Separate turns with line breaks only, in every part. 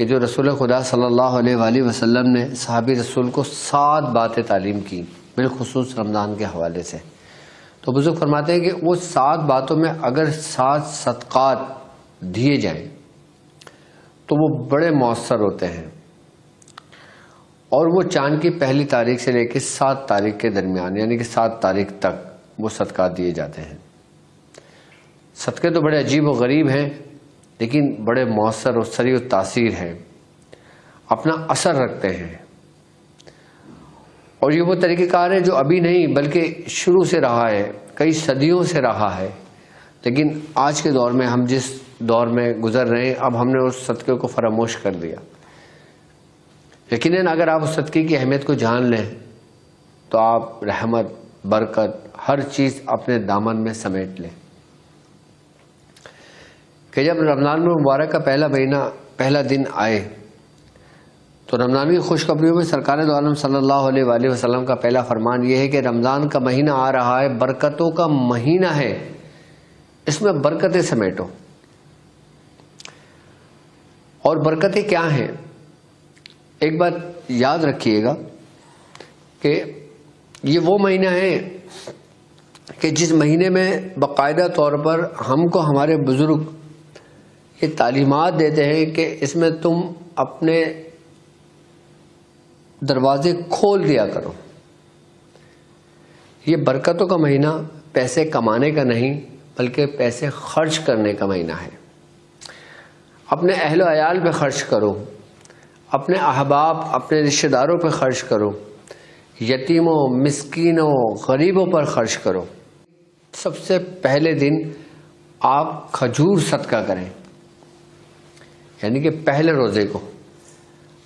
کہ جو رسول خدا صلی اللہ علیہ وآلہ وسلم نے صحابی رسول کو 7 باتیں تعلیم کی بالخصوص رمضان کے حوالے سے. تو بزرگ فرماتے ہیں کہ وہ 7 باتوں میں اگر 7 صدقات دیے جائیں تو وہ بڑے مؤثر ہوتے ہیں، اور وہ چاند کی پہلی تاریخ سے لے کے 7 تاریخ کے درمیان یعنی کہ 7 تاریخ تک وہ صدقات دیے جاتے ہیں. صدقے تو بڑے عجیب و غریب ہیں لیکن بڑے مؤثر اور سریع التاثیر ہیں، اپنا اثر رکھتے ہیں. اور یہ وہ طریقہ کار ہے جو ابھی نہیں بلکہ شروع سے رہا ہے، کئی صدیوں سے رہا ہے. لیکن آج کے دور میں ہم جس دور میں گزر رہے ہیں اب ہم نے اس صدقے کو فراموش کر دیا. یقیناً اگر آپ اس صدقے کی اہمیت کو جان لیں تو آپ رحمت، برکت، ہر چیز اپنے دامن میں سمیٹ لیں. کہ جب رمضان مبارک کا پہلا مہینہ، پہلا دن آئے تو رمضان کی خوشخبریوں میں سرکار دو عالم صلی اللہ علیہ وآلہ وسلم کا پہلا فرمان یہ ہے کہ رمضان کا مہینہ آ رہا ہے، برکتوں کا مہینہ ہے، اس میں برکتیں سمیٹو. اور برکتیں کیا ہیں؟ ایک بات یاد رکھیے گا کہ یہ وہ مہینہ ہے کہ جس مہینے میں باقاعدہ طور پر ہم کو ہمارے بزرگ یہ تعلیمات دیتے ہیں کہ اس میں تم اپنے دروازے کھول دیا کرو. یہ برکتوں کا مہینہ پیسے کمانے کا نہیں بلکہ پیسے خرچ کرنے کا مہینہ ہے. اپنے اہل و عیال پہ خرچ کرو، اپنے احباب، اپنے رشتہ داروں پہ خرچ کرو، یتیموں، مسکینوں، غریبوں پر خرچ کرو. سب سے پہلے دن آپ کھجور صدقہ کریں، یعنی کہ پہلے روزے کو.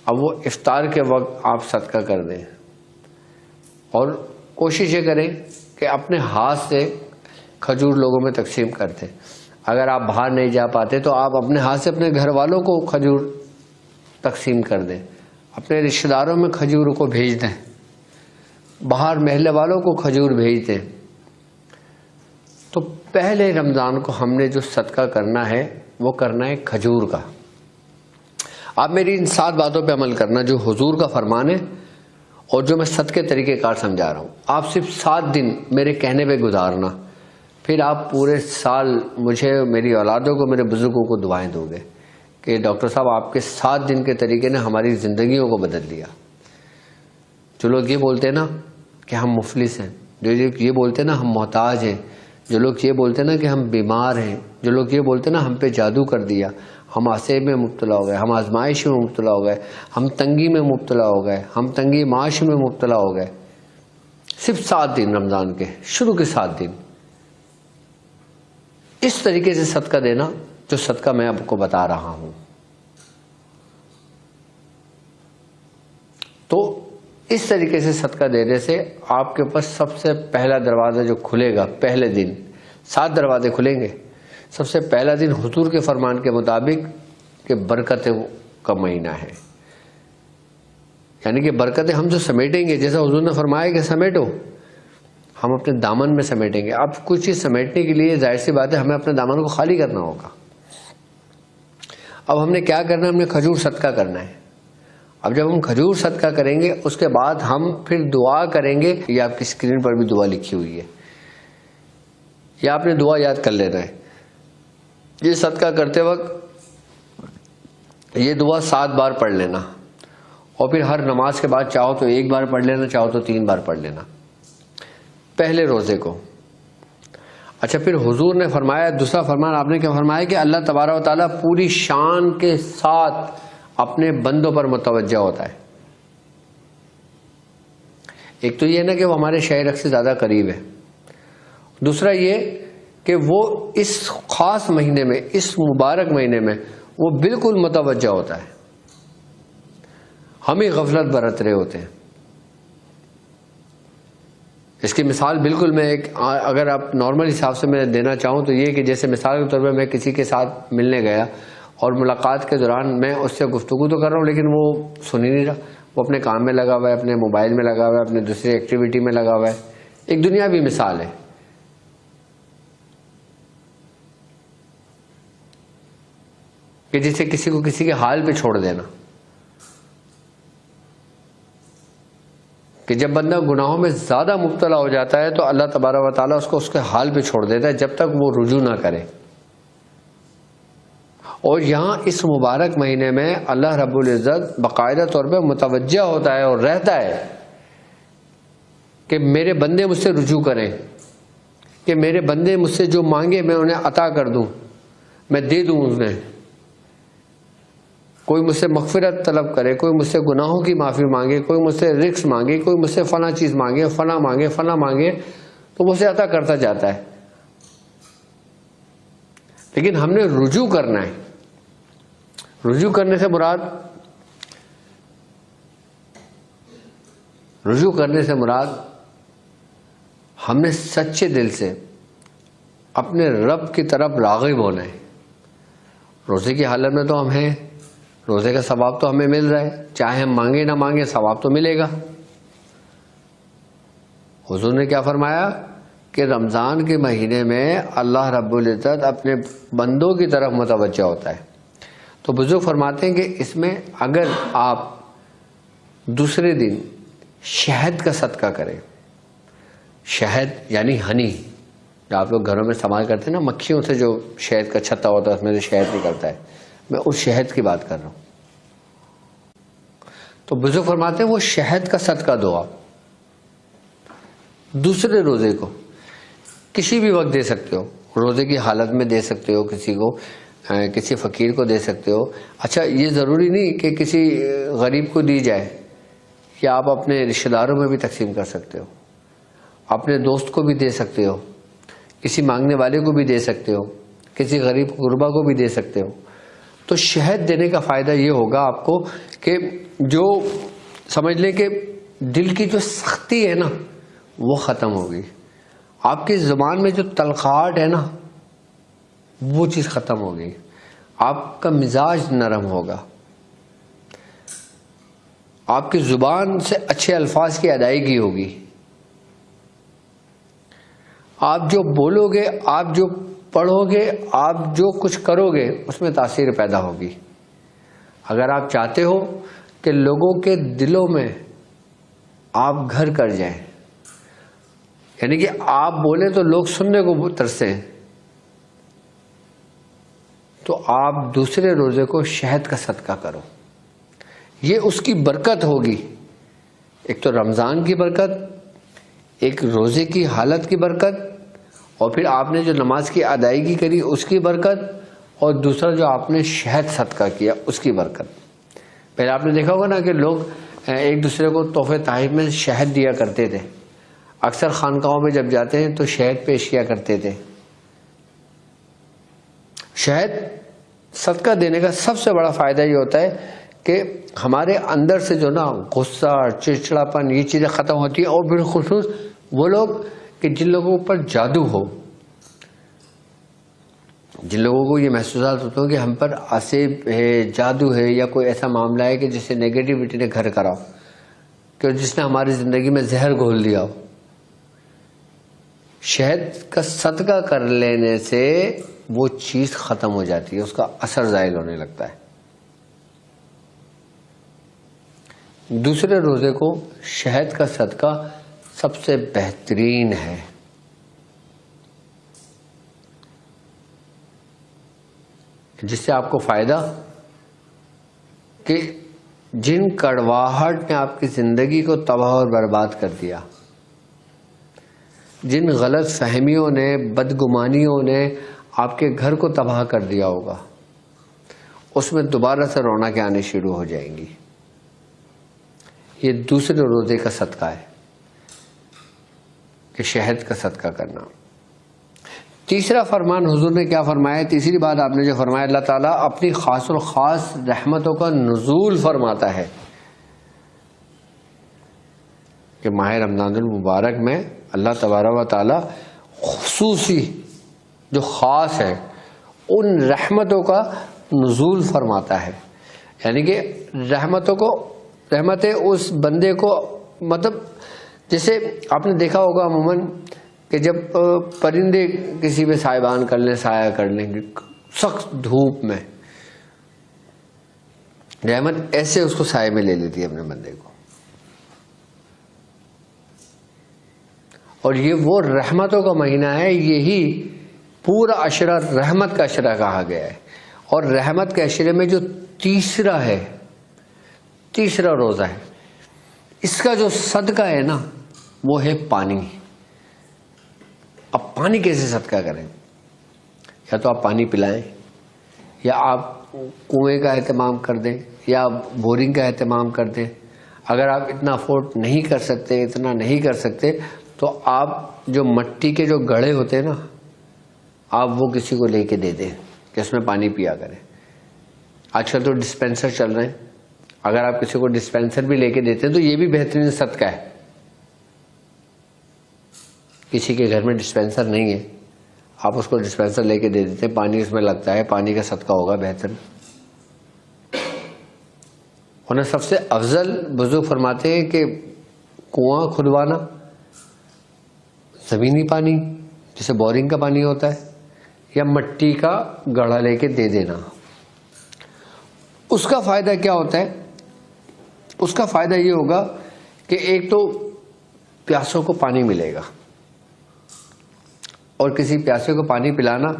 اب وہ افطار کے وقت آپ صدقہ کر دیں اور کوشش یہ کریں کہ اپنے ہاتھ سے کھجور لوگوں میں تقسیم کر دیں. اگر آپ باہر نہیں جا پاتے تو آپ اپنے ہاتھ سے اپنے گھر والوں کو کھجور تقسیم کر دیں، اپنے رشتہ داروں میں کھجور کو بھیج دیں، باہر محلے والوں کو کھجور بھیج دیں. تو پہلے رمضان کو ہم نے جو صدقہ کرنا ہے وہ کرنا ہے کھجور کا. آپ میری ان 7 باتوں پہ عمل کرنا جو حضور کا فرمان ہے اور جو میں صدقے طریقہ کار سمجھا رہا ہوں. آپ صرف 7 دن میرے کہنے پہ گزارنا، پھر آپ پورے سال مجھے، میری اولادوں کو، میرے بزرگوں کو دعائیں دو گے کہ ڈاکٹر صاحب آپ کے 7 دن کے طریقے نے ہماری زندگیوں کو بدل دیا. جو لوگ یہ بولتے ہیں نا کہ ہم مفلس ہیں، جو یہ بولتے ہیں نا ہم محتاج ہیں، جو لوگ یہ بولتے ہیں نا کہ ہم بیمار ہیں، جو لوگ یہ بولتے ہیں نا ہم پہ جادو کر دیا، ہم عصیب میں مبتلا ہو گئے، ہم آزمائش میں مبتلا ہو گئے، ہم تنگی میں مبتلا ہو گئے، ہم تنگی معاش میں مبتلا ہو گئے. صرف 7 دن رمضان کے شروع کے 7 دن اس طریقے سے صدقہ دینا جو صدقہ میں آپ کو بتا رہا ہوں. تو اس طریقے سے صدقہ دینے سے آپ کے پاس سب سے پہلا دروازہ جو کھلے گا، پہلے دن 7 دروازے کھلیں گے. سب سے پہلا دن حضور کے فرمان کے مطابق کہ برکتیں کا مہینہ ہے، یعنی کہ برکتیں ہم جو سمیٹیں گے، جیسا حضور نے فرمایا کہ سمیٹو، ہم اپنے دامن میں سمیٹیں گے. اب کچھ چیز سمیٹنے کے لیے ظاہر سی بات ہے ہمیں اپنے دامن کو خالی کرنا ہوگا. اب ہم نے کیا کرنا ہے؟ ہم نے کھجور صدقہ کرنا ہے. اب جب ہم کھجور صدقہ کریں گے اس کے بعد ہم پھر دعا کریں گے. یہ آپ کی اسکرین پر بھی دعا لکھی ہوئی ہے، یہ آپ نے دعا یاد کر لینا ہے. یہ صدقہ کرتے وقت یہ دعا 7 بار پڑھ لینا، اور پھر ہر نماز کے بعد چاہو تو 1 بار پڑھ لینا، چاہو تو 3 بار پڑھ لینا پہلے روزے کو. اچھا، پھر حضور نے فرمایا، دوسرا فرمان آپ نے کیا فرمایا کہ اللہ تبارک و تعالیٰ پوری شان کے ساتھ اپنے بندوں پر متوجہ ہوتا ہے. ایک تو یہ نا کہ وہ ہمارے شہ رگ سے زیادہ قریب ہے، دوسرا یہ کہ وہ اس خاص مہینے میں، اس مبارک مہینے میں وہ بالکل متوجہ ہوتا ہے. ہم ہی غفلت برت رہے ہوتے ہیں. اس کی مثال بالکل میں اگر آپ نارمل حساب سے میں دینا چاہوں تو یہ کہ جیسے مثال کے طور پر میں کسی کے ساتھ ملنے گیا اور ملاقات کے دوران میں اس سے گفتگو تو کر رہا ہوں لیکن وہ سن ہی نہیں رہا، وہ اپنے کام میں لگا ہوا ہے، اپنے موبائل میں لگا ہوا ہے، اپنے دوسری ایکٹیویٹی میں لگا ہوا ہے. ایک دنیاوی مثال ہے. کہ جسے کسی کو کسی کے حال پہ چھوڑ دینا، کہ جب بندہ گناہوں میں زیادہ مبتلا ہو جاتا ہے تو اللہ تبارک و تعالیٰ اس کو اس کے حال پہ چھوڑ دیتا ہے جب تک وہ رجوع نہ کرے. اور یہاں اس مبارک مہینے میں اللہ رب العزت باقاعدہ طور پہ متوجہ ہوتا ہے اور رہتا ہے کہ میرے بندے مجھ سے رجوع کریں، کہ میرے بندے مجھ سے جو مانگے میں انہیں عطا کر دوں، میں دے دوں انہیں. کوئی مجھ سے مغفرت طلب کرے، کوئی مجھ سے گناہوں کی معافی مانگے، کوئی مجھ سے رزق مانگے، کوئی مجھ سے فلاں چیز مانگے، فلاں مانگے، فلاں مانگے، تو مجھ سے عطا کرتا جاتا ہے. لیکن ہم نے رجوع کرنا ہے. رجوع کرنے سے مراد ہم نے سچے دل سے اپنے رب کی طرف راغب ہونا ہے. روزے کی حالت میں تو ہم ہیں، روزے کا ثواب تو ہمیں مل رہا ہے، چاہے ہم مانگے نہ مانگے ثواب تو ملے گا. حضور نے کیا فرمایا کہ رمضان کے مہینے میں اللہ رب العزت اپنے بندوں کی طرف متوجہ ہوتا ہے. تو بزرگ فرماتے ہیں کہ اس میں اگر آپ دوسرے دن شہد کا صدقہ کریں، شہد یعنی ہنی، جو آپ لوگ گھروں میں استعمال کرتے ہیں نا، مکھیوں سے جو شہد کا چھتا ہوتا ہے اس میں سے شہد نکلتا ہے، میں اس شہد کی بات کر رہا ہوں. تو بزرگ فرماتے ہیں وہ شہد کا صدقہ دو. آپ دوسرے روزے کو کسی بھی وقت دے سکتے ہو، روزے کی حالت میں دے سکتے ہو، کسی کو، کسی فقیر کو دے سکتے ہو. اچھا، یہ ضروری نہیں کہ کسی غریب کو دی جائے، یا آپ اپنے رشتہ داروں میں بھی تقسیم کر سکتے ہو، اپنے دوست کو بھی دے سکتے ہو، کسی مانگنے والے کو بھی دے سکتے ہو، کسی غریب غربا کو بھی دے سکتے ہو. تو شہد دینے کا فائدہ یہ ہوگا آپ کو کہ جو سمجھ لیں کہ دل کی جو سختی ہے نا وہ ختم ہوگی. آپ کی زبان میں جو تلخاہٹ ہے نا وہ چیز ختم ہوگی. آپ کا مزاج نرم ہوگا، آپ کی زبان سے اچھے الفاظ کی ادائیگی ہوگی. آپ جو بولو گے، آپ جو پڑھو گے، آپ جو کچھ کرو گے اس میں تاثیر پیدا ہوگی. اگر آپ چاہتے ہو کہ لوگوں کے دلوں میں آپ گھر کر جائیں، یعنی کہ آپ بولیں تو لوگ سننے کو ترسیں، تو آپ دوسرے روزے کو شہد کا صدقہ کرو. یہ اس کی برکت ہوگی. ایک تو رمضان کی برکت، ایک روزے کی حالت کی برکت، اور پھر آپ نے جو نماز کی ادائیگی کری اس کی برکت، اور دوسرا جو آپ نے شہد صدقہ کیا اس کی برکت. پہلے آپ نے دیکھا ہوگا نا کہ لوگ ایک دوسرے کو تحفے تحائف میں شہد دیا کرتے تھے. اکثر خانقاہوں میں جب جاتے ہیں تو شہد پیش کیا کرتے تھے. شہد صدقہ دینے کا سب سے بڑا فائدہ یہ ہوتا ہے کہ ہمارے اندر سے جو نا غصہ، چڑچڑاپن، یہ چیزیں ختم ہوتی ہیں. اور بالخصوص وہ لوگ کہ جن لوگوں پر جادو ہو، جن لوگوں کو یہ محسوسات ہوتے ہیں کہ ہم پر آسیب ہے، جادو ہے، یا کوئی ایسا معاملہ ہے کہ جس سے نیگیٹیوٹی نے گھر کرا ہو، کہ جس نے ہماری زندگی میں زہر گھول دیا ہو، شہد کا صدقہ کر لینے سے وہ چیز ختم ہو جاتی ہے، اس کا اثر زائل ہونے لگتا ہے. دوسرے روزے کو شہد کا صدقہ سب سے بہترین ہے. جس سے آپ کو فائدہ کہ جن کڑواہٹ نے آپ کی زندگی کو تباہ اور برباد کر دیا، جن غلط فہمیوں نے، بدگمانیوں نے آپ کے گھر کو تباہ کر دیا ہوگا، اس میں دوبارہ سے رونقیں آنے شروع ہو جائیں گی. یہ دوسرے روزے کا صدقہ ہے کہ شہد کا صدقہ کرنا. تیسرا فرمان حضور نے کیا فرمایا؟ تیسری بات آپ نے جو فرمایا، اللہ تعالیٰ اپنی خاص الخاص رحمتوں کا نزول فرماتا ہے کہ ماہ رمضان المبارک میں اللہ تبارک و تعالیٰ خصوصی جو خاص ہے ان رحمتوں کا نزول فرماتا ہے. یعنی کہ رحمتیں اس بندے کو، مطلب جیسے آپ نے دیکھا ہوگا عموماً کہ جب پرندے کسی پہ سائبان کر لیں، سایہ کر لیں گے سخت دھوپ میں، رحمت ایسے اس کو سائے میں لے لیتی ہے اپنے بندے کو. اور یہ وہ رحمتوں کا مہینہ ہے, یہی پورا عشرہ رحمت کا عشرہ کہا گیا ہے. اور رحمت کے عشرے میں جو تیسرا روزہ ہے, اس کا جو صدقہ ہے نا وہ ہے پانی. اب پانی کیسے صدقہ کریں؟ یا تو آپ پانی پلائیں, یا آپ کنویں کا اہتمام کر دیں, یا بورنگ کا اہتمام کر دیں. اگر آپ اتنا افورڈ نہیں کر سکتے, اتنا نہیں کر سکتے, تو آپ جو مٹی کے جو گڑھے ہوتے ہیں نا, آپ وہ کسی کو لے کے دے دیں کہ اس میں پانی پیا کریں. آج کل تو ڈسپینسر چل رہے ہیں, اگر آپ کسی کو ڈسپینسر بھی لے کے دیتے ہیں تو یہ بھی بہترین صدقہ ہے. کسی کے گھر میں ڈسپینسر نہیں ہے, آپ اس کو ڈسپینسر لے کے دے دیتے ہیں, پانی اس میں لگتا ہے, پانی کا صدقہ ہوگا بہتر. انہیں سب سے افضل بزرگ فرماتے ہیں کہ کنواں کھدوانا, زمینی پانی جیسے بورنگ کا پانی ہوتا ہے, یا مٹی کا گڑھا لے کے دے دینا. اس کا فائدہ کیا ہوتا ہے؟ اس کا فائدہ یہ ہوگا کہ ایک تو پیاسوں کو پانی ملے گا, اور کسی پیاسے کو پانی پلانا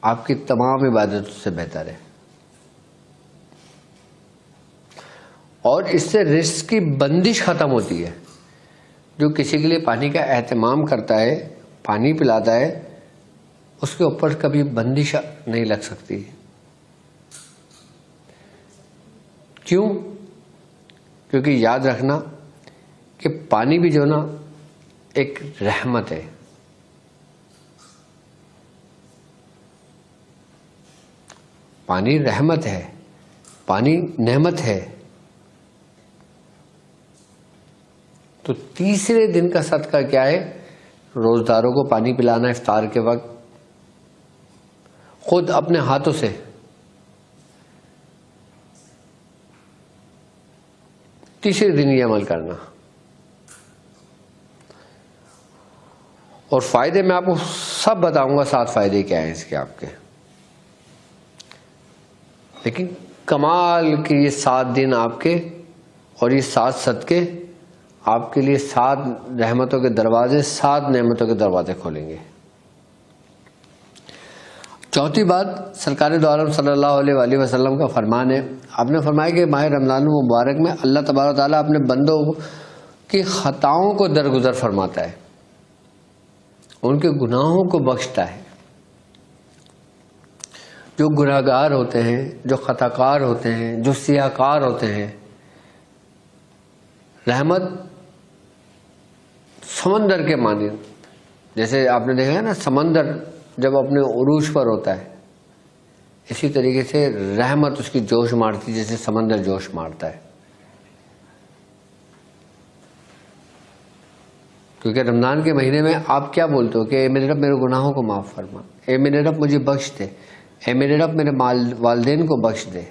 آپ کی تمام عبادتوں سے بہتر ہے. اور اس سے رزق کی بندش ختم ہوتی ہے. جو کسی کے لیے پانی کا اہتمام کرتا ہے, پانی پلاتا ہے, اس کے اوپر کبھی بندش نہیں لگ سکتی. کیوں؟ کیونکہ یاد رکھنا کہ پانی بھی جو نا ایک رحمت ہے. پانی رحمت ہے, پانی نعمت ہے. تو تیسرے دن کا صدقہ کیا ہے؟ روزداروں کو پانی پلانا افطار کے وقت, خود اپنے ہاتھوں سے. تیسرے دن یہ عمل کرنا. اور فائدے میں آپ کو سب بتاؤں گا, 7 فائدے کیا ہیں اس کے آپ کے. لیکن کمال کہ یہ 7 دن آپ کے اور یہ 7 صدقے آپ کے لیے 7 رحمتوں کے دروازے, 7 نعمتوں کے دروازے کھولیں گے. چوتھی بات, سرکار دو عالم صلی اللہ علیہ وآلہ وسلم کا فرمان ہے. آپ نے فرمایا کہ ماہ رمضان المبارک میں اللہ تبارک و تعالیٰ اپنے بندوں کی خطاؤں کو درگزر فرماتا ہے, ان کے گناہوں کو بخشتا ہے. جو گناہگار ہوتے ہیں, جو خطا کار ہوتے ہیں, جو سیاہ کار ہوتے ہیں, رحمت سمندر کے مانند, جیسے آپ نے دیکھا ہے نا سمندر جب اپنے عروج پر ہوتا ہے, اسی طریقے سے رحمت اس کی جوش مارتی جیسے سمندر جوش مارتا ہے. کیونکہ رمضان کے مہینے میں آپ کیا بولتے ہو کہ اے میرے رب میرے گناہوں کو معاف فرما, اے میرے رب مجھے بخش دے, اے میرے رب میرے والدین کو بخش دے,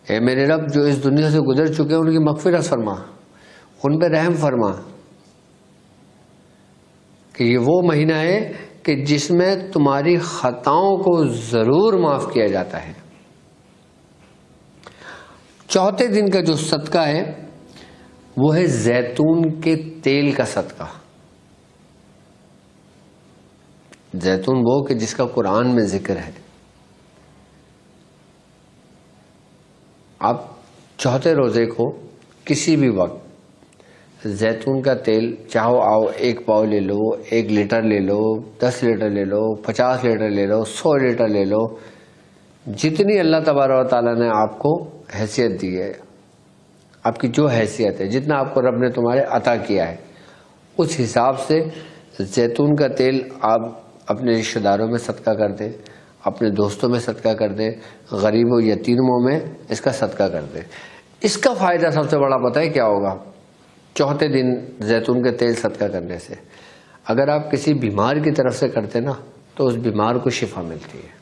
اے میرے رب جو اس دنیا سے گزر چکے ہیں ان کی مغفرت فرما, ان پہ رحم فرما. کہ یہ وہ مہینہ ہے کہ جس میں تمہاری خطاؤں کو ضرور معاف کیا جاتا ہے. چوتھے دن کا جو صدقہ ہے وہ ہے زیتون کے تیل کا صدقہ. زیتون وہ کہ جس کا قرآن میں ذکر ہے. آپ چوتھے روزے کو کسی بھی وقت زیتون کا تیل چاہو آؤ 1 پاؤ لے لو, 1 لیٹر لے لو, 10 لیٹر لے لو, 50 لیٹر لے لو, 100 لیٹر لے لو, جتنی اللہ تبارک و تعالیٰ نے آپ کو حیثیت دی ہے, آپ کی جو حیثیت ہے, جتنا آپ کو رب نے تمہارے عطا کیا ہے, اس حساب سے زیتون کا تیل آپ اپنے رشتہ داروں میں صدقہ کر دیں, اپنے دوستوں میں صدقہ کر دیں, غریب و یتیموں میں اس کا صدقہ کر دیں. اس کا فائدہ سب سے بڑا پتہ ہے کیا ہوگا؟ چوتھے دن زیتون کے تیل صدقہ کرنے سے اگر آپ کسی بیمار کی طرف سے کرتے نا تو اس بیمار کو شفا ملتی ہے.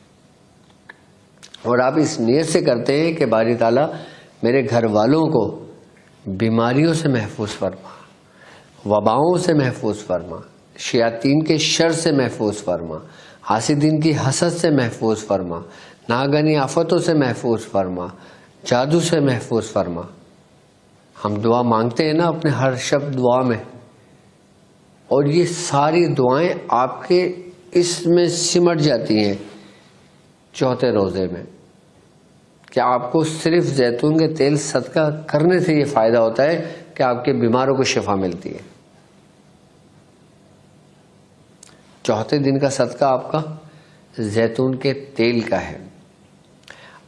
اور آپ اس نیت سے کرتے ہیں کہ باری تعالیٰ میرے گھر والوں کو بیماریوں سے محفوظ فرما, وباؤں سے محفوظ فرما, شیاطین کے شر سے محفوظ فرما, حاسدین کی حسد سے محفوظ فرما, ناگہانی آفتوں سے محفوظ فرما، جادو سے محفوظ فرما۔ ہم دعا مانگتے ہیں نا اپنے ہر شب دعا میں، اور یہ ساری دعائیں آپ کے اس میں سمٹ جاتی ہیں چوتھے روزے میں، کہ آپ کو صرف زیتون کے تیل صدقہ کرنے سے یہ فائدہ ہوتا ہے کہ آپ کے بیماروں کو شفا ملتی ہے۔ چوتھے دن کا صدقہ آپ کا زیتون کے تیل کا ہے۔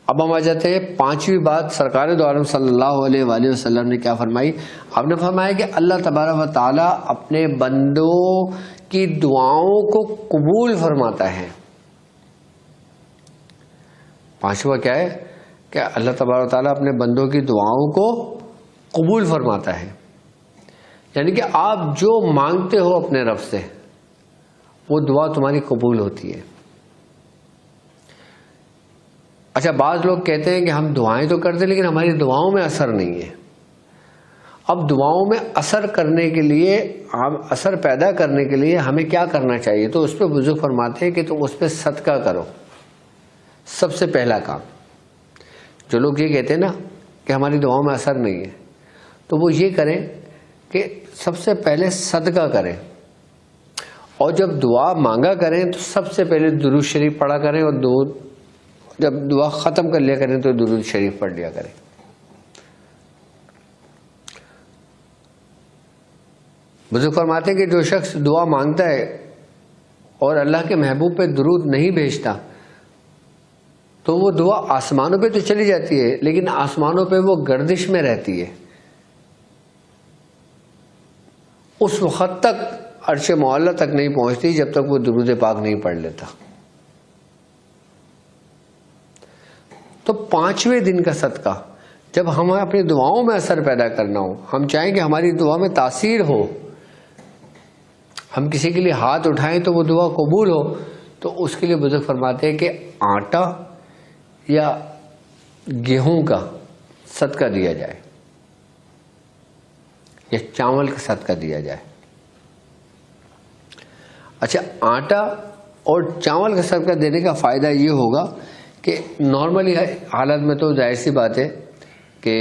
اب ہم آ جاتے ہیں پانچویں بات، سرکار دو عالم صلی اللہ علیہ وآلہ وسلم نے کیا فرمائی؟ آپ نے فرمایا کہ اللہ تبارک و تعالیٰ اپنے بندوں کی دعاؤں کو قبول فرماتا ہے۔ پانچواں کیا ہے؟ کہ اللہ تبارک و تعالیٰ اپنے بندوں کی دعاؤں کو قبول فرماتا ہے، یعنی کہ آپ جو مانگتے ہو اپنے رب سے وہ دعا تمہاری قبول ہوتی ہے۔ اچھا، بعض لوگ کہتے ہیں کہ ہم دعائیں تو کرتے لیکن ہماری دعاؤں میں اثر نہیں ہے۔ اب دعاؤں میں اثر کرنے کے لیے، ہم اثر پیدا کرنے کے لیے ہمیں کیا کرنا چاہیے؟ تو اس پہ بزرگ فرماتے ہیں کہ تم اس پہ صدقہ کرو۔ سب سے پہلا کام، جو لوگ یہ کہتے ہیں نا کہ ہماری دعاؤں میں اثر نہیں ہے، تو وہ یہ کریں کہ سب سے پہلے صدقہ کریں، اور جب دعا مانگا کریں تو سب سے پہلے درود شریف پڑھا کریں، اور جب دعا ختم کر لیا کریں تو درود شریف پڑھ لیا کریں۔ بزرگ فرماتے ہیں کہ جو شخص دعا مانگتا ہے اور اللہ کے محبوب پہ درود نہیں بھیجتا تو وہ دعا آسمانوں پہ تو چلی جاتی ہے لیکن آسمانوں پہ وہ گردش میں رہتی ہے، اس وقت تک عرش معلیٰ تک نہیں پہنچتی جب تک وہ درود پاک نہیں پڑھ لیتا۔ تو پانچویں دن کا صدقہ، جب ہمیں اپنی دعاؤں میں اثر پیدا کرنا ہو، ہم چاہیں کہ ہماری دعا میں تاثیر ہو، ہم کسی کے لیے ہاتھ اٹھائیں تو وہ دعا قبول ہو، تو اس کے لیے بزرگ فرماتے ہیں کہ آٹا یا گیہوں کا صدقہ دیا جائے یا چاول کا صدقہ دیا جائے۔ اچھا، آٹا اور چاول کا صدقہ دینے کا فائدہ یہ ہوگا کہ نارملی حالت میں تو ظاہر سی بات ہے کہ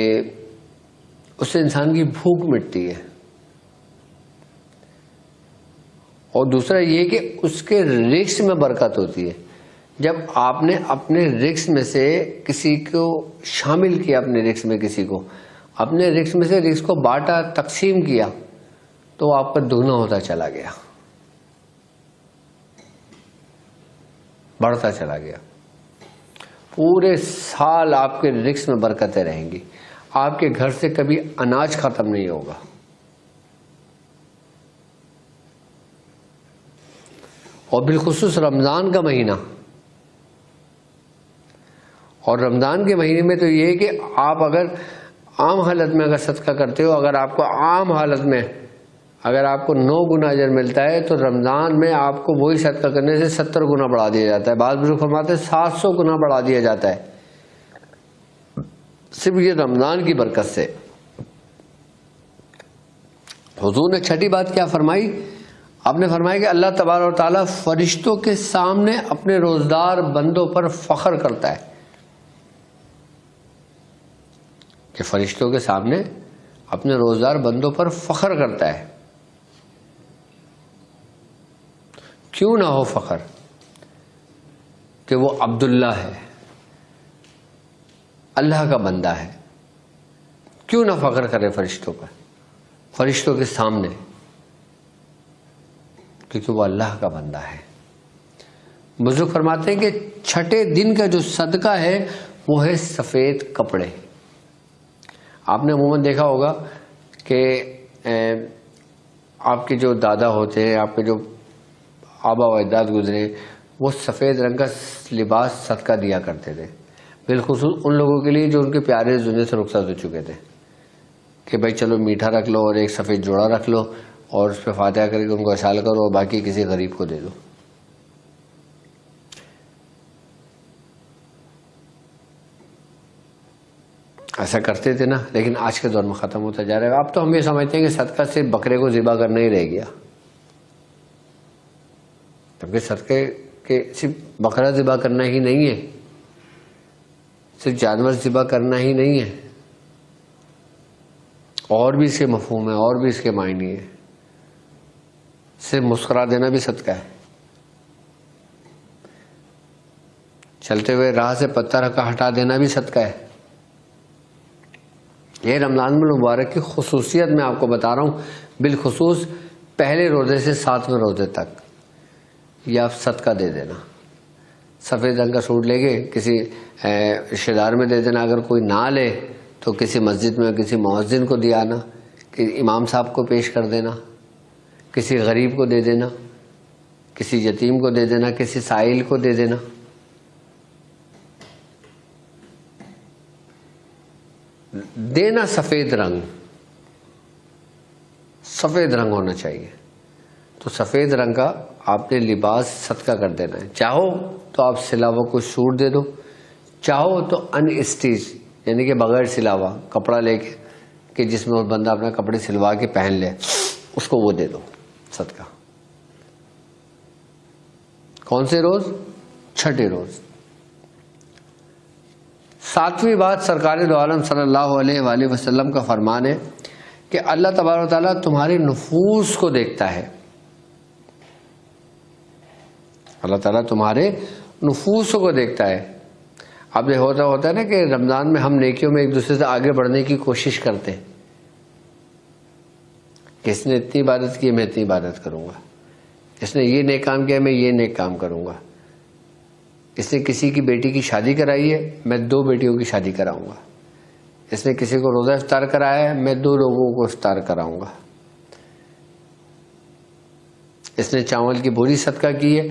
اس سے انسان کی بھوک مٹتی ہے، اور دوسرا یہ کہ اس کے رزق میں برکت ہوتی ہے۔ جب آپ نے اپنے رزق میں سے کسی کو شامل کیا، اپنے رزق میں کسی کو، اپنے رزق میں سے رزق کو بانٹا، تقسیم کیا، تو آپ کا دگنا ہوتا چلا گیا، بڑھتا چلا گیا۔ پورے سال آپ کے رزق میں برکتیں رہیں گی، آپ کے گھر سے کبھی اناج ختم نہیں ہوگا۔ اور بالخصوص رمضان کا مہینہ، اور رمضان کے مہینے میں تو یہ ہے کہ آپ اگر عام حالت میں اگر صدقہ کرتے ہو، اگر آپ کو عام حالت میں اگر آپ کو 9 گنا اجر ملتا ہے تو رمضان میں آپ کو وہی صدقہ کرنے سے 70 گنا بڑھا دیا جاتا ہے۔ بعض بزرگ فرماتے ہیں 700 گنا بڑھا دیا جاتا ہے، صرف یہ رمضان کی برکت سے۔ حضور نے چھٹی بات کیا فرمائی؟ آپ نے فرمایا کہ اللہ تبارک و تعالیٰ فرشتوں کے سامنے اپنے روزدار بندوں پر فخر کرتا ہے، کہ فرشتوں کے سامنے اپنے روزدار بندوں پر فخر کرتا ہے۔ کیوں نہ ہو فخر کہ وہ عبداللہ ہے، اللہ کا بندہ ہے، کیوں نہ فخر کرے فرشتوں پر، فرشتوں کے سامنے، کیونکہ وہ اللہ کا بندہ ہے۔ بزرگ فرماتے ہیں کہ چھٹے دن کا جو صدقہ ہے وہ ہے سفید کپڑے۔ آپ نے عموماً دیکھا ہوگا کہ آپ کے جو دادا ہوتے ہیں، آپ کے جو آبا و اجداد گزرے، وہ سفید رنگ کا لباس صدقہ دیا کرتے تھے، بالخصوص ان لوگوں کے لیے جو ان کے پیارے اس دنیا سے رخصت ہو چکے تھے، کہ بھائی چلو میٹھا رکھ لو اور ایک سفید جوڑا رکھ لو اور اس پہ فاتحہ کر کے ان کو اشال کرو اور باقی کسی غریب کو دے دو۔ ایسا کرتے تھے نا، لیکن آج کے دور میں ختم ہوتا جا رہا ہے۔ اب تو ہم یہ سمجھتے ہیں کہ صدقہ صرف بکرے کو ذبح کرنا ہی رہ گیا، جبکہ صدقے کے صرف بکرا ذبح کرنا ہی نہیں ہے، صرف جانور ذبح کرنا ہی نہیں ہے، اور بھی اس کے مفہوم ہے، اور بھی اس کے معنی ہے. صرف مسکرا دینا بھی صدقہ ہے. چلتے ہوئے راہ سے پتھر کا ہٹا دینا بھی صدقہ ہے. یہ رمضان المبارک کی خصوصیت میں آپ کو بتا رہا ہوں، بالخصوص پہلے روزے سے 7ویں روزے تک یہ آپ صدقہ دے دینا. سفید رنگ کا سوٹ لے کے کسی رشتے دار میں دے دینا، اگر کوئی نہ لے تو کسی مسجد میں کسی مؤذن کو دیا نا، کہ امام صاحب کو پیش کر دینا، کسی غریب کو دے دینا، کسی یتیم کو دے دینا، کسی سائل کو دے دینا. دینا سفید رنگ ہونا چاہیے. تو سفید رنگ کا آپ نے لباس صدقہ کر دینا ہے. چاہو تو آپ سلا ہوا کوئی سوٹ دے دو، چاہو تو ان اسٹیچ یعنی کہ بغیر سلا ہوا کپڑا لے کے کہ جس میں بندہ اپنا کپڑے سلوا کے پہن لے، اس کو وہ دے دو صدقہ. کون سے روز؟ چھٹے روز. 7ویں بات سرکار دو عالم صلی اللہ علیہ وآلہ وسلم کا فرمان ہے کہ اللہ تبارک و تعالیٰ تمہارے نفوس کو دیکھتا ہے. اللہ تعالیٰ تمہارے نفوس کو دیکھتا ہے. اب یہ ہوتا ہے نا کہ رمضان میں ہم نیکیوں میں ایک دوسرے سے آگے بڑھنے کی کوشش کرتے ہیں. کس نے اتنی عبادت کی، میں اتنی عبادت کروں گا. اس نے یہ نیک کام کیا، میں یہ نیک کام کروں گا. اس نے کسی کی بیٹی کی شادی کرائی ہے، میں 2 بیٹیوں کی شادی کراؤں گا. اس نے کسی کو روزہ افطار کرایا ہے، میں 2 لوگوں کو افطار کراؤں گا. اس نے چاول کی بوری صدقہ کی ہے،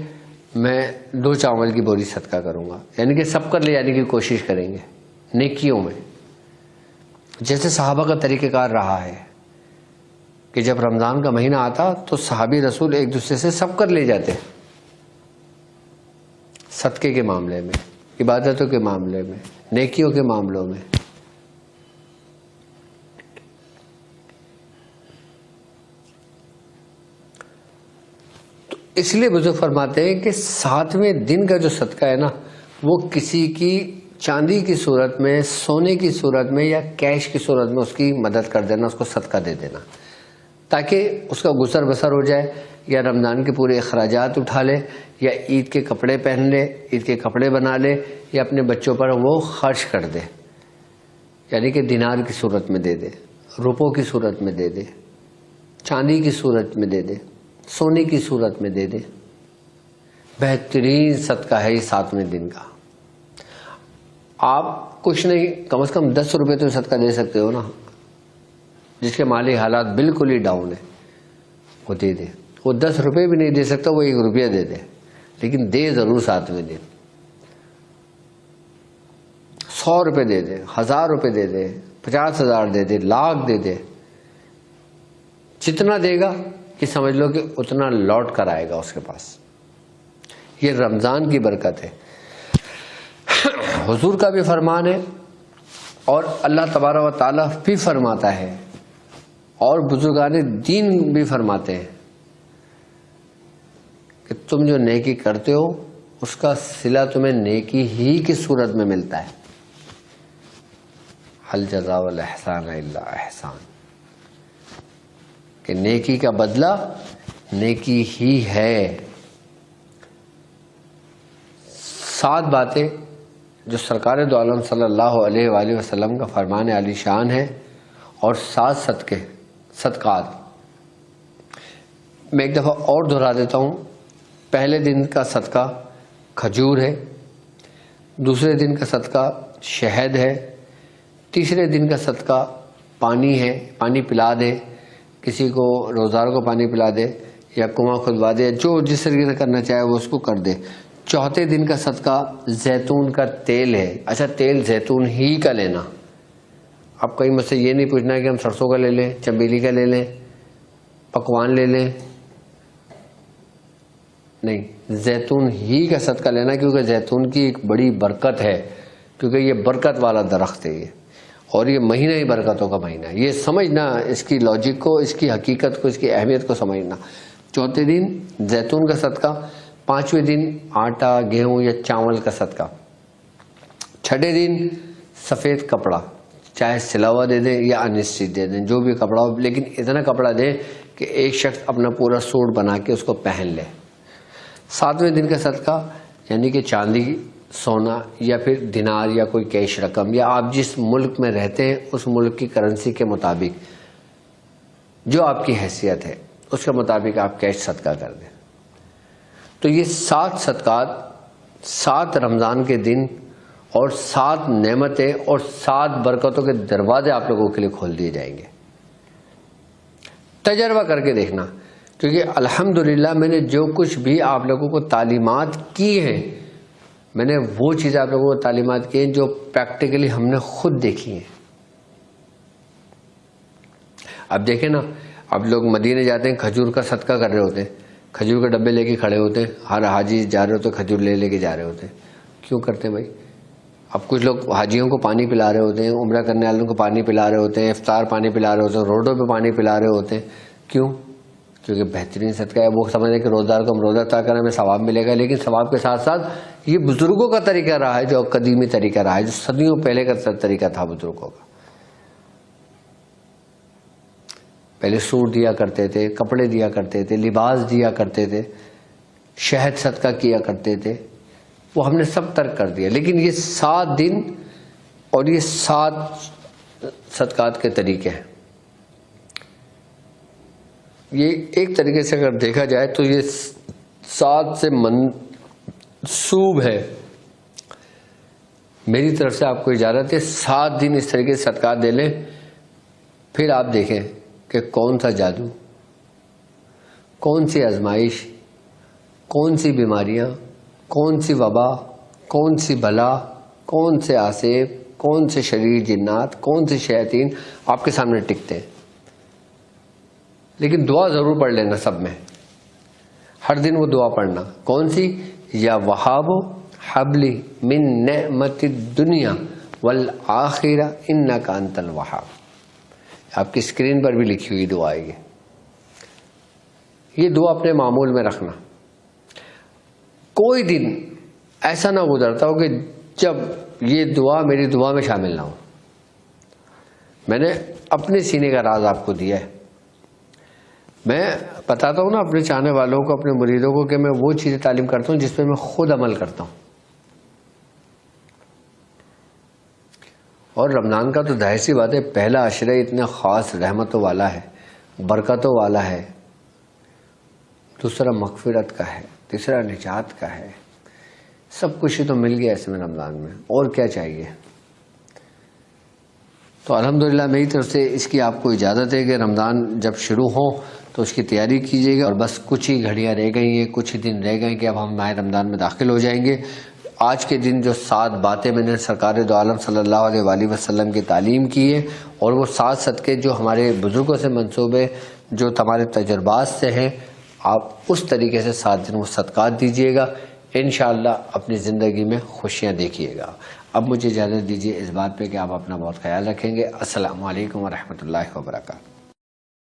میں 2 چاول کی بوری صدقہ کروں گا. یعنی کہ سب کر لے جانے کی کوشش کریں گے نیکیوں میں. جیسے صحابہ کا طریقہ کار رہا ہے کہ جب رمضان کا مہینہ آتا تو صحابی رسول ایک دوسرے سے سب کر لے جاتے، صدقے کے معاملے میں، عبادتوں کے معاملے میں، نیکیوں کے معاملوں میں. تو اس لیے بزرگ فرماتے ہیں کہ 7ویں دن کا جو صدقہ ہے نا، وہ کسی کی چاندی کی صورت میں، سونے کی صورت میں یا کیش کی صورت میں اس کی مدد کر دینا، اس کو صدقہ دے دینا، تاکہ اس کا گزر بسر ہو جائے، یا رمضان کے پورے اخراجات اٹھا لے، یا عید کے کپڑے پہن لے، عید کے کپڑے بنا لے، یا اپنے بچوں پر وہ خرچ کر دے. یعنی کہ دینار کی صورت میں دے دے، روپوں کی صورت میں دے دے، چاندی کی صورت میں دے دے، سونے کی صورت میں دے دے. بہترین صدقہ ہے یہ 7ویں دن کا. آپ کچھ نہیں، کم از کم 10 روپے تو صدقہ دے سکتے ہو نا. جس کے مالی حالات بالکل ہی ڈاؤن ہے وہ دے دے. وہ 10 روپے بھی نہیں دے سکتا، وہ 1 روپیہ دے دے، لیکن دے ضرور 7ویں دن. 100 روپے دے دے، 1000 روپے دے دے، 50,000 دے دے، لاکھ دے دے. جتنا دے گا کہ سمجھ لو کہ اتنا لوٹ کر آئے گا اس کے پاس. یہ رمضان کی برکت ہے. حضور کا بھی فرمان ہے اور اللہ تبارک و تعالیٰ بھی فرماتا ہے اور بزرگان دین بھی فرماتے ہیں کہ تم جو نیکی کرتے ہو اس کا صلہ تمہیں نیکی ہی کی صورت میں ملتا ہے. هل جزاء الاحسان الا احسان، کہ نیکی کا بدلہ نیکی ہی ہے. 7 باتیں جو سرکار دو عالم صلی اللہ علیہ وآلہ وسلم کا فرمان عالی شان ہے، اور 7 صدقات. میں ایک دفعہ اور دہرا دیتا ہوں. پہلے دن کا صدقہ کھجور ہے، دوسرے دن کا صدقہ شہد ہے، تیسرے دن کا صدقہ پانی ہے، پانی پلا دے، کسی کو روزدار کو پانی پلا دے یا کنواں کھدوا دے، جو جس طریقے سے کرنا چاہے وہ اس کو کر دے. چوتھے دن کا صدقہ زیتون کا تیل ہے. اچھا، تیل زیتون ہی کا لینا. اب کہیں مجھ سے یہ نہیں پوچھنا کہ ہم سرسوں کا لے لیں، چمیلی کا لے لیں، پکوان لے لیں. نہیں، زیتون ہی کا صدقہ لینا، کیونکہ زیتون کی ایک بڑی برکت ہے، کیونکہ یہ برکت والا درخت ہے یہ، اور یہ مہینہ ہی برکتوں کا مہینہ ہے. یہ سمجھنا، اس کی لاجک کو، اس کی حقیقت کو، اس کی اہمیت کو سمجھنا. چوتھے دن زیتون کا صدقہ، 5ویں دن آٹا، گیہوں یا چاول کا صدقہ. چھٹے دن سفید کپڑا، چاہے سلا ہوا دے دیں یا انسٹچ دے دیں، جو بھی کپڑا ہو، لیکن اتنا کپڑا دیں کہ ایک شخص اپنا پورا سوٹ بنا کے اس کو پہن لے۔ 7ویں دن کا صدقہ یعنی کہ چاندی، سونا یا پھر دینار یا کوئی کیش رقم، یا آپ جس ملک میں رہتے ہیں اس ملک کی کرنسی کے مطابق جو آپ کی حیثیت ہے اس کے مطابق آپ کیش صدقہ کر دیں۔ تو یہ 7 صدقات 7 رمضان کے دن اور 7 نعمتیں اور 7 برکتوں کے دروازے آپ لوگوں کے لیے کھول دیے جائیں گے۔ تجربہ کر کے دیکھنا، کیونکہ الحمدللہ میں نے جو کچھ بھی آپ لوگوں کو تعلیمات کی ہیں، میں نے وہ چیزیں آپ لوگوں کو تعلیمات کی ہیں جو پریکٹیکلی ہم نے خود دیکھی ہیں۔ اب دیکھیں نا، اب لوگ مدینے جاتے ہیں، کھجور کا صدقہ کر رہے ہوتے ہیں، کھجور کے ڈبے لے کے کھڑے ہوتے ہیں، ہر حاجی جا رہے ہوتے ہیں کھجور لے کے جا رہے ہوتے ہیں۔ کیوں کرتے ہیں بھائی؟ اب کچھ لوگ حاجیوں کو پانی پلا رہے ہوتے ہیں، عمرہ کرنے والوں کو پانی پلا رہے ہوتے ہیں، افطار پانی پلا رہے ہوتے ہیں، روڈوں پہ پانی پلا رہے ہوتے ہیں۔ کیوں؟ کیونکہ بہترین صدقہ ہے۔ وہ سمجھتے ہیں کہ روزدار کو ہم روزہ طے کریں ہمیں ثواب ملے گا، لیکن ثواب کے ساتھ ساتھ یہ بزرگوں کا طریقہ رہا ہے، جو قدیمی طریقہ رہا ہے، جو صدیوں پہلے کا طریقہ تھا بزرگوں کا۔ پہلے سوٹ دیا کرتے تھے، کپڑے دیا کرتے تھے، لباس دیا کرتے تھے، شہد صدقہ کیا کرتے تھے، وہ ہم نے سب ترک کر دیا۔ لیکن یہ 7 دن اور یہ 7 صدقات کے طریقے ہیں، یہ ایک طریقے سے اگر دیکھا جائے تو یہ 7 سے منسوب ہے۔ میری طرف سے آپ کو اجازت ہے 7 دن اس طریقے سے صدقات دے لیں، پھر آپ دیکھیں کہ کون سا جادو، کون سی آزمائش، کون سی بیماریاں، کون سی وبا، کون سی بلا، کون سے آصف، کون سے شریر جنات، کون سے شیاطین آپ کے سامنے ٹکتے ہیں۔ لیکن دعا ضرور پڑھ لینا سب میں، ہر دن وہ دعا پڑھنا۔ کون سی؟ یا وہاب حبلی من نعمت الدنیا والآخرہ انک انت الوہاب۔ آپ کی اسکرین پر بھی لکھی ہوئی دعا ہے یہ دعا اپنے معمول میں رکھنا۔ کوئی دن ایسا نہ گزرتا ہو کہ جب یہ دعا میری دعا میں شامل نہ ہو۔ میں نے اپنے سینے کا راز آپ کو دیا ہے، میں بتاتا ہوں نا اپنے چاہنے والوں کو، اپنے مریدوں کو، کہ میں وہ چیزیں تعلیم کرتا ہوں جس پہ میں خود عمل کرتا ہوں۔ اور رمضان کا تو ظاہر سی بات ہے پہلا عشرہ اتنا خاص رحمتوں والا ہے، برکتوں والا ہے، دوسرا مغفرت کا ہے، تیسرا نجات کا ہے، سب کچھ ہی تو مل گیا اس میں رمضان میں، اور کیا چاہیے؟ تو الحمدللہ میری طرف سے اس کی آپ کو اجازت ہے کہ رمضان جب شروع ہو تو اس کی تیاری کیجیے گا۔ اور بس کچھ ہی گھڑیاں رہ گئی ہیں، کچھ ہی دن رہ گئے کہ اب ہم ماہ رمضان میں داخل ہو جائیں گے۔ آج کے دن جو 7 باتیں میں نے سرکار دو عالم صلی اللہ علیہ وآلہ وسلم کی تعلیم کی ہے، اور وہ 7 صدقے جو ہمارے بزرگوں سے منسوب ہے، جو ہمارے تجربات سے ہیں، آپ اس طریقے سے 7 دن وہ صدقات دیجیے گا، انشاءاللہ اپنی زندگی میں خوشیاں دیکھیے گا۔ اب مجھے اجازت دیجیے اس بات پہ کہ آپ اپنا بہت خیال رکھیں گے۔ السلام علیکم ورحمۃ اللہ وبرکاتہ۔